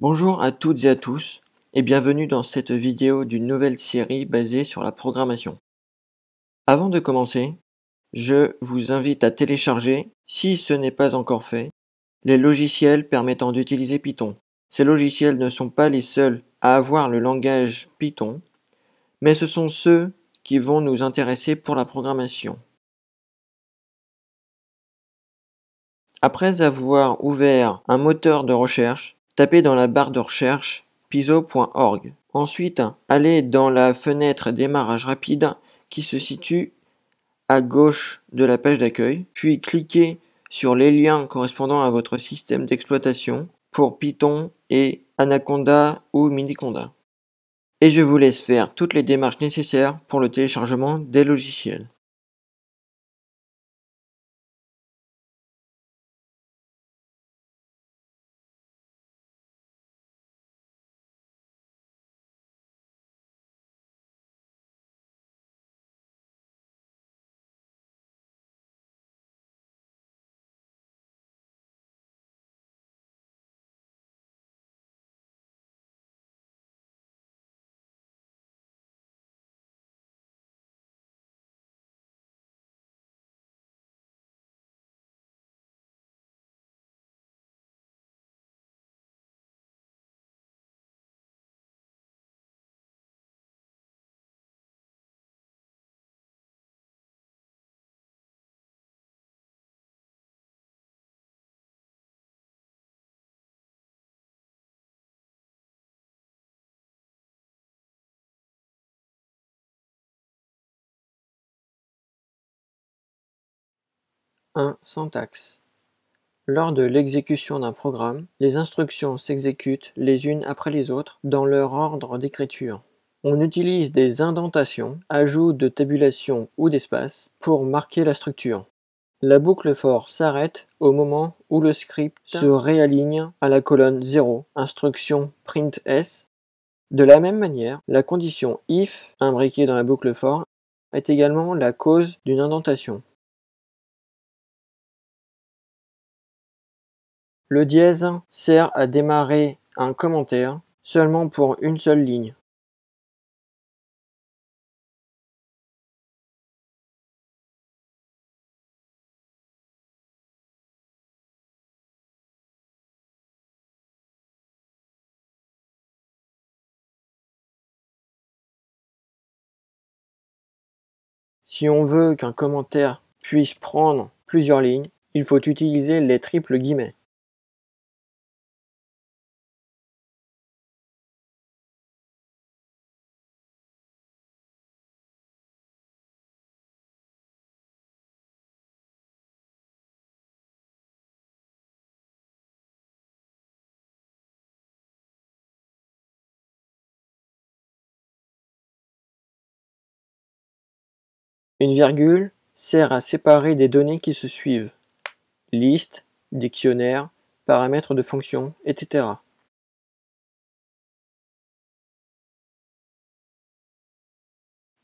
Bonjour à toutes et à tous et bienvenue dans cette vidéo d'une nouvelle série basée sur la programmation. Avant de commencer, je vous invite à télécharger, si ce n'est pas encore fait, les logiciels permettant d'utiliser Python. Ces logiciels ne sont pas les seuls à avoir le langage Python, mais ce sont ceux qui vont nous intéresser pour la programmation. Après avoir ouvert un moteur de recherche, tapez dans la barre de recherche pyzo.org. Ensuite, allez dans la fenêtre démarrage rapide qui se situe à gauche de la page d'accueil, puis cliquez sur les liens correspondant à votre système d'exploitation pour Python et Anaconda ou Miniconda. Et je vous laisse faire toutes les démarches nécessaires pour le téléchargement des logiciels. Syntaxe. Lors de l'exécution d'un programme, les instructions s'exécutent les unes après les autres dans leur ordre d'écriture. On utilise des indentations, ajout de tabulation ou d'espace, pour marquer la structure. La boucle for s'arrête au moment où le script se réaligne à la colonne 0, instruction print s. De la même manière, la condition if, imbriquée dans la boucle for, est également la cause d'une indentation. Le dièse sert à démarrer un commentaire seulement pour une seule ligne. Si on veut qu'un commentaire puisse prendre plusieurs lignes, il faut utiliser les triples guillemets. Une virgule sert à séparer des données qui se suivent. Liste, dictionnaire, paramètres de fonction, etc.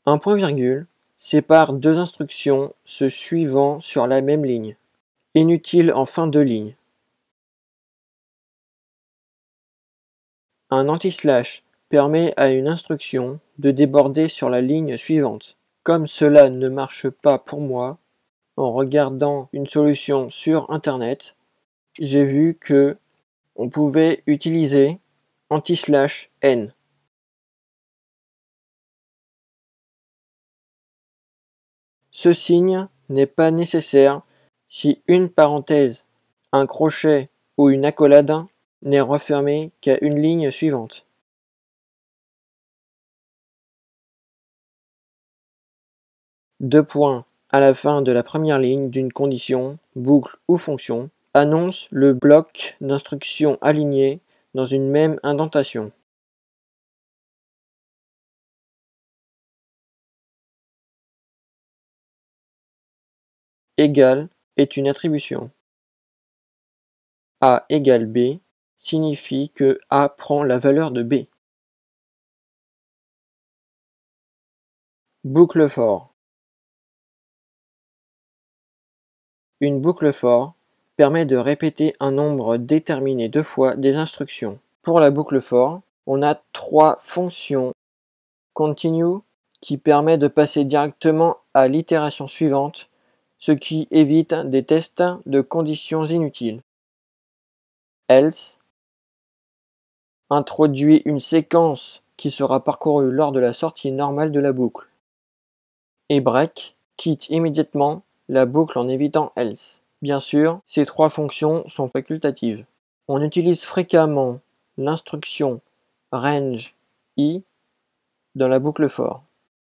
Un point-virgule sépare deux instructions se suivant sur la même ligne. Inutile en fin de ligne. Un anti-slash permet à une instruction de déborder sur la ligne suivante. Comme cela ne marche pas pour moi, en regardant une solution sur internet, j'ai vu que on pouvait utiliser anti-slash n. Ce signe n'est pas nécessaire si une parenthèse, un crochet ou une accolade n'est refermé qu'à une ligne suivante. Deux points à la fin de la première ligne d'une condition, boucle ou fonction annonce le bloc d'instructions alignées dans une même indentation. Égal est une attribution. A égale B signifie que A prend la valeur de B. Boucle for. Une boucle for permet de répéter un nombre déterminé deux fois des instructions. Pour la boucle for, on a 3 fonctions. Continue, qui permet de passer directement à l'itération suivante, ce qui évite des tests de conditions inutiles. Else introduit une séquence qui sera parcourue lors de la sortie normale de la boucle. Et break quitte immédiatement la boucle en évitant else. Bien sûr, ces 3 fonctions sont facultatives. On utilise fréquemment l'instruction range i dans la boucle for.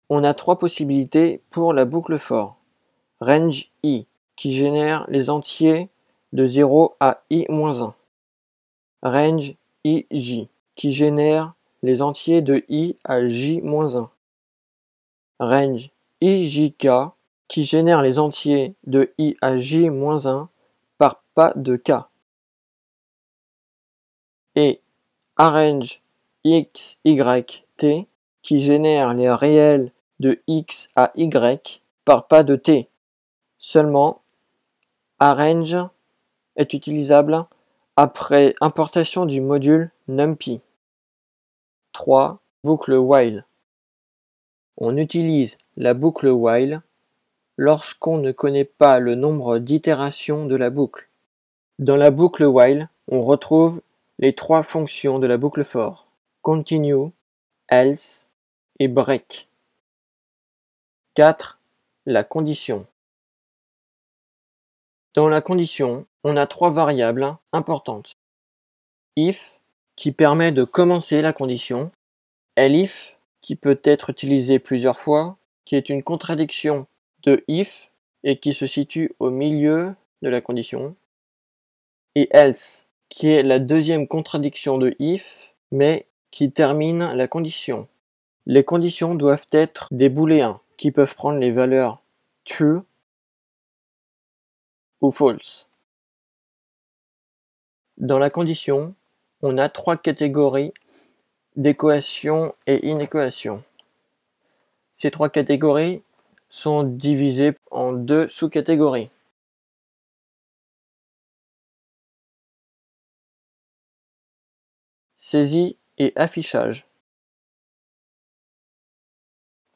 On a 3 possibilités pour la boucle for. Range i, qui génère les entiers de 0 à i-1. Range ij, qui génère les entiers de i à j-1. Range ijk, qui génère les entiers de i à j-1 par pas de k. Et arrange xyt, qui génère les réels de x à y par pas de t. Seulement, arrange est utilisable après importation du module NumPy. 3. Boucle while. On utilise la boucle while lorsqu'on ne connaît pas le nombre d'itérations de la boucle. Dans la boucle while, on retrouve les 3 fonctions de la boucle for: continue, else et break. 4. La condition. Dans la condition, on a 3 variables importantes. If, qui permet de commencer la condition. Elif, qui peut être utilisé plusieurs fois, qui est une contradiction de if et qui se situe au milieu de la condition. Et else, qui est la deuxième contradiction de if, mais qui termine la condition. Les conditions doivent être des booléens, qui peuvent prendre les valeurs true ou false. Dans la condition, on a 3 catégories d'équations et inéquations. Ces 3 catégories sont divisées en 2 sous-catégories. Saisie et affichage.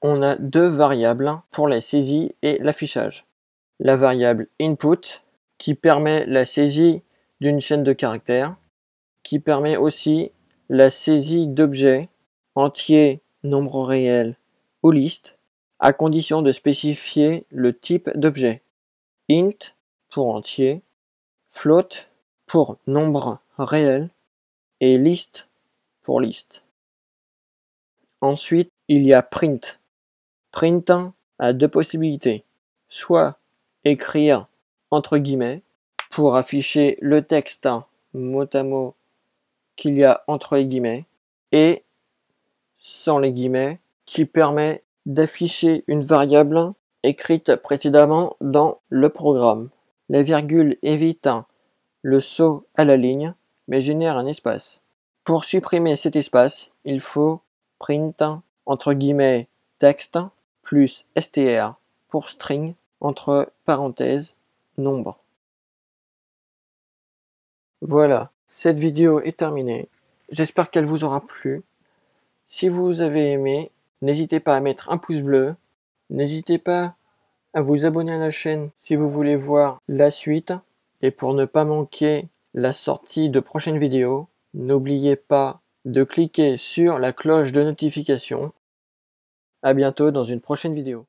On a 2 variables pour la saisie et l'affichage. La variable input, qui permet la saisie d'une chaîne de caractères, qui permet aussi la saisie d'objets, entiers, nombres réels ou listes, à condition de spécifier le type d'objet. Int pour entier, float pour nombre réel et list pour liste. Ensuite, il y a print. Print a 2 possibilités, soit écrire entre guillemets pour afficher le texte mot à mot qu'il y a entre les guillemets, et sans les guillemets, qui permet d'afficher une variable écrite précédemment dans le programme. La virgule évite le saut à la ligne, mais génère un espace. Pour supprimer cet espace, il faut print entre guillemets texte plus str pour string entre parenthèses nombre. Voilà, cette vidéo est terminée. J'espère qu'elle vous aura plu. Si vous avez aimé, n'hésitez pas à mettre un pouce bleu. N'hésitez pas à vous abonner à la chaîne si vous voulez voir la suite. Et pour ne pas manquer la sortie de prochaines vidéos, n'oubliez pas de cliquer sur la cloche de notification. À bientôt dans une prochaine vidéo.